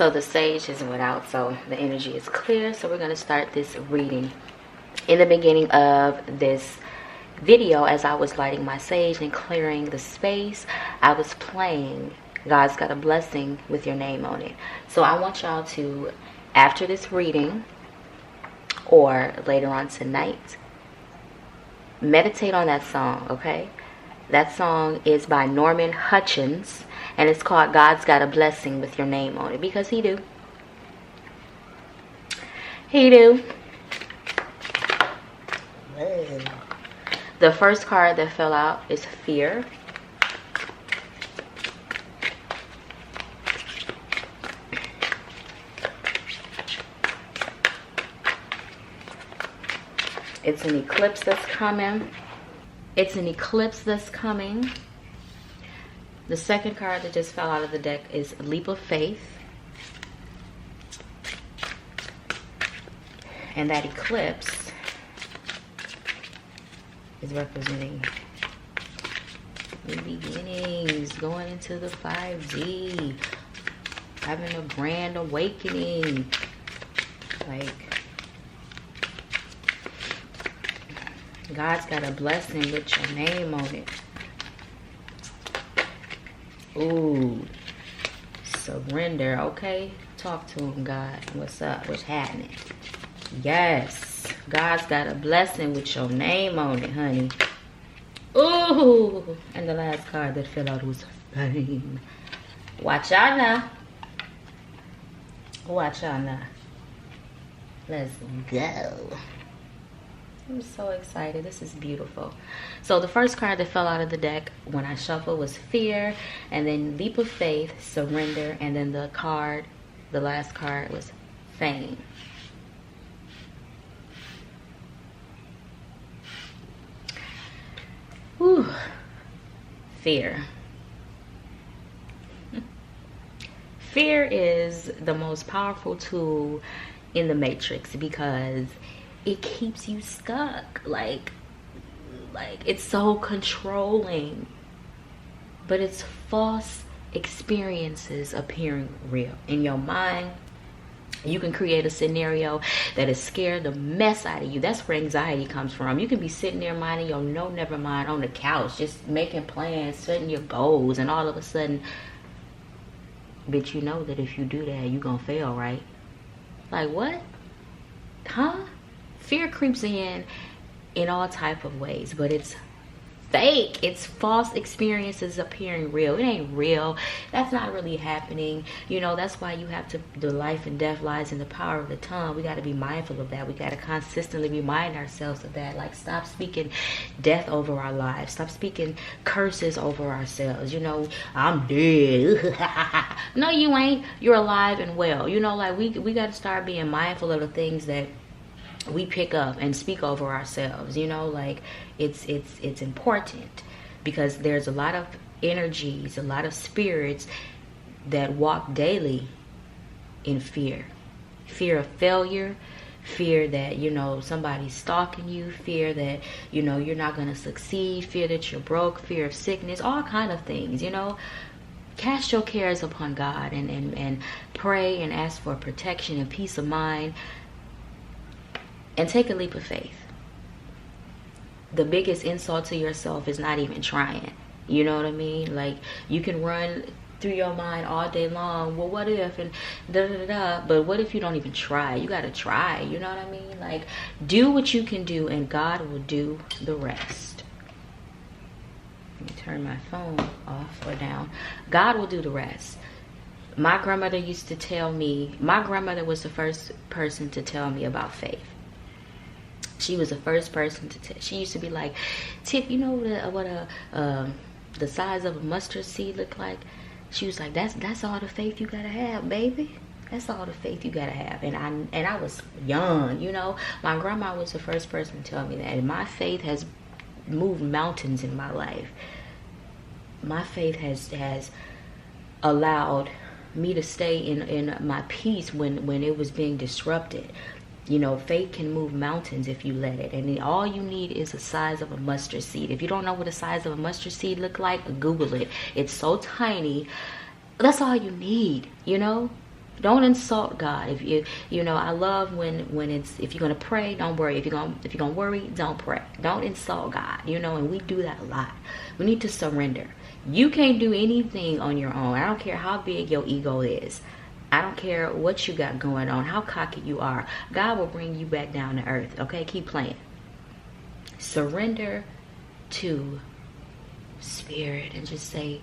So the sage has went out, so the energy is clear. So we're going to start this reading. In the beginning of this video, as I was lighting my sage and clearing the space, I was playing God's Got a Blessing with Your Name on It. So I want y'all to, after this reading or later on tonight, meditate on that song, okay? That song is by Norman Hutchins, and it's called God's Got a Blessing with Your Name on It, because he do. He do. Man. The first card that fell out is Fear. It's an eclipse that's coming. It's an eclipse that's coming. The second card that just fell out of the deck is Leap of Faith. And that eclipse is representing new beginnings, going into the 5D, having a grand awakening. Like, God's got a blessing with your name on it. Ooh, surrender. Okay, talk to him, God. What's up? What's happening? Yes, God's got a blessing with your name on it, honey. Ooh, and the last card that fell out was Fame. Watch out now. Watch out now. Let's go. I'm so excited. This is beautiful. So the first card that fell out of the deck when I shuffled was Fear, and then Leap of Faith, Surrender, and then the last card was Fame. Whew. Fear. Fear is the most powerful tool in the Matrix because it keeps you stuck. Like it's so controlling, but it's false experiences appearing real in your mind. You can create a scenario that is scared the mess out of you. That's where anxiety comes from. You can be sitting there minding your no never mind on the couch, just making plans, setting your goals, and all of a sudden, bitch, you know that if you do that, you're gonna fail, right? Like, what? Huh? Fear creeps in all type of ways, but it's fake. It's false experiences appearing real. It ain't real. That's not really happening. You know, that's why you have to, the life and death lies in the power of the tongue. We got to be mindful of that. We got to consistently remind ourselves of that. Like, stop speaking death over our lives. Stop speaking curses over ourselves. You know, I'm dead. No, you ain't. You're alive and well. You know, like, we got to start being mindful of the things that we pick up and speak over ourselves. You know, like, it's important, because there's a lot of energies, a lot of spirits that walk daily in fear of failure, fear that, you know, somebody's stalking you, fear that, you know, you're not going to succeed, fear that you're broke, fear of sickness, all kind of things. You know, cast your cares upon God and pray and ask for protection and peace of mind. And take a leap of faith. The biggest insult to yourself is not even trying. You know what I mean? Like, you can run through your mind all day long, well, what if, and da-da-da-da, but what if you don't even try? You got to try, you know what I mean? Like, do what you can do, and God will do the rest. Let me turn my phone off or down. God will do the rest. My grandmother used to tell me, my grandmother was the first person to tell me about faith. She was the first person to she used to be like, Tip, you know what the size of a mustard seed look like? She was like, that's all the faith you gotta have, baby. That's all the faith you gotta have. And I was young, you know. My grandma was the first person to tell me that. And my faith has moved mountains in my life. My faith has allowed me to stay in my peace when it was being disrupted. You know, faith can move mountains if you let it. And all you need is the size of a mustard seed. If you don't know what the size of a mustard seed look like, Google it. It's so tiny. That's all you need, you know? Don't insult God. If you know, I love when it's, if you're gonna pray, don't worry. If you're gonna worry, don't pray. Don't insult God. You know, and we do that a lot. We need to surrender. You can't do anything on your own. I don't care how big your ego is. I don't care what you got going on, how cocky you are. God will bring you back down to earth. Okay, keep playing. Surrender to spirit and just say,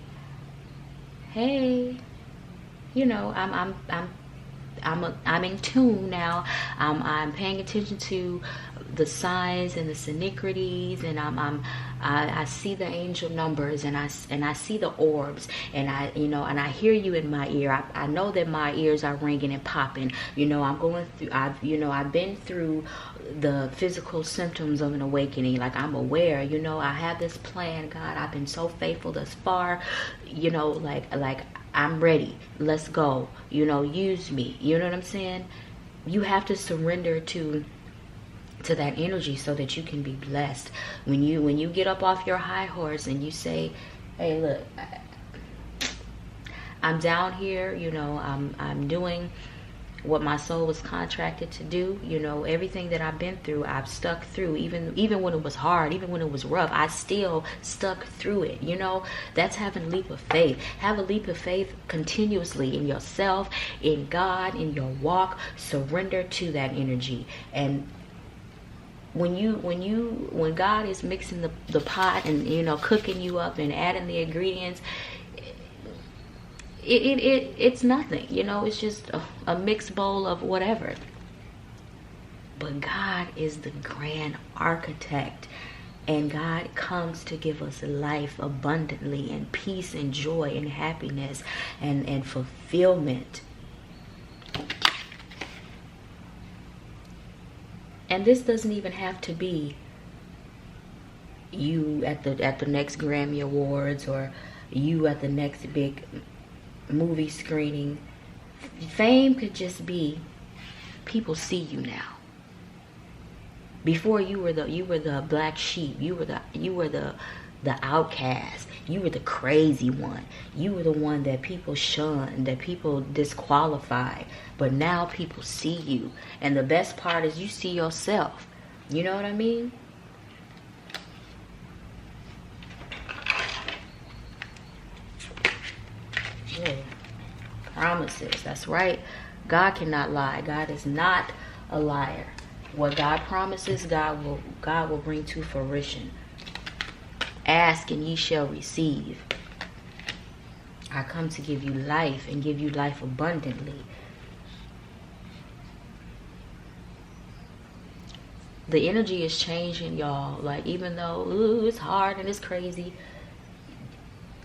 hey, you know, I'm in tune now. I'm paying attention to the signs and the synchronicities, and I see the angel numbers, and I see the orbs, and I hear you in my ear. I know that my ears are ringing and popping. You know, I've been through the physical symptoms of an awakening. Like, I'm aware, you know, I have this plan, God. I've been so faithful thus far. You know, like I'm ready. Let's go. You know, use me. You know what I'm saying? You have to surrender to that energy so that you can be blessed. When you get up off your high horse and you say, hey, look, I'm down here, you know, I'm doing what my soul was contracted to do. You know, everything that I've been through, I've stuck through. Even when it was hard, even when it was rough, I still stuck through it. You know, that's having a leap of faith. Have a leap of faith continuously in yourself, in God, in your walk. Surrender to that energy. And when God is mixing the pot and, you know, cooking you up and adding the ingredients, it's nothing, you know. It's just a mixed bowl of whatever. But God is the grand architect, and God comes to give us life abundantly, and peace and joy and happiness and fulfillment. And this doesn't even have to be you at the next Grammy Awards, or you at the next big movie screening. Fame could just be people see you now. Before, you were the black sheep. You were the outcast. You were the crazy one. You were the one that people shunned, that people disqualified. But now people see you. And the best part is you see yourself. You know what I mean? Yeah. Promises. That's right. God cannot lie. God is not a liar. What God promises, God will bring to fruition. Ask and ye shall receive. I come to give you life, and give you life abundantly. The energy is changing, y'all. Like, even though it's hard and it's crazy,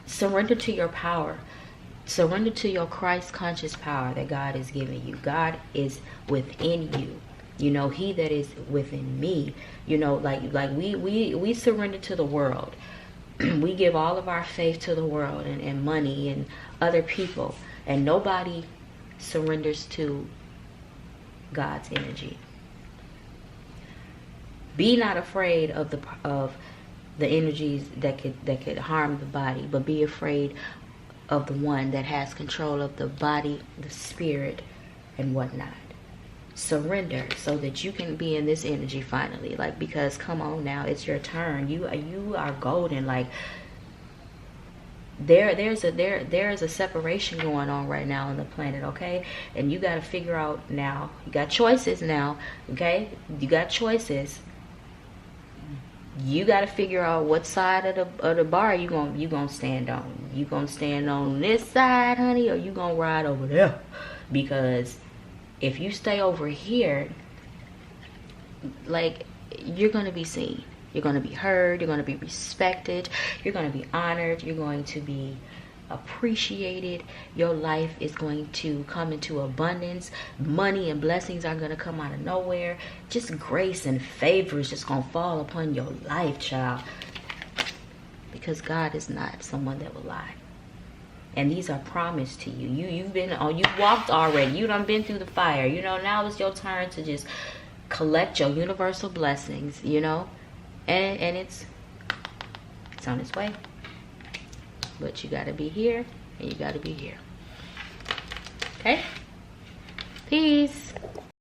surrender to your power. Surrender to your Christ conscious power that God is giving you. God is within you. You know, he that is within me. You know, like we surrender to the world. We give all of our faith to the world and money and other people, and nobody surrenders to God's energy. Be not afraid of the energies that could harm the body, but be afraid of the one that has control of the body, the spirit, and whatnot. Surrender so that you can be in this energy finally. Like, because come on now, it's your turn. You are golden. Like, there's a separation going on right now on the planet, okay? And you got to figure out now. You got choices now, okay? You got choices. You got to figure out what side of the bar you gonna stand on. You gonna stand on this side, honey, or you gonna ride over there? Because if you stay over here, like, you're gonna be seen. You're gonna be heard. You're gonna be respected. You're gonna be honored. You're going to be appreciated. Your life is going to come into abundance. Money and blessings are going to come out of nowhere. Just grace and favor is just going to fall upon your life, child, because God is not someone that will lie. And these are promised to you. You've walked already. You done been through the fire. You know, now it's your turn to just collect your universal blessings, you know, and it's on its way. But you got to be here, and you got to be here. Okay? Peace.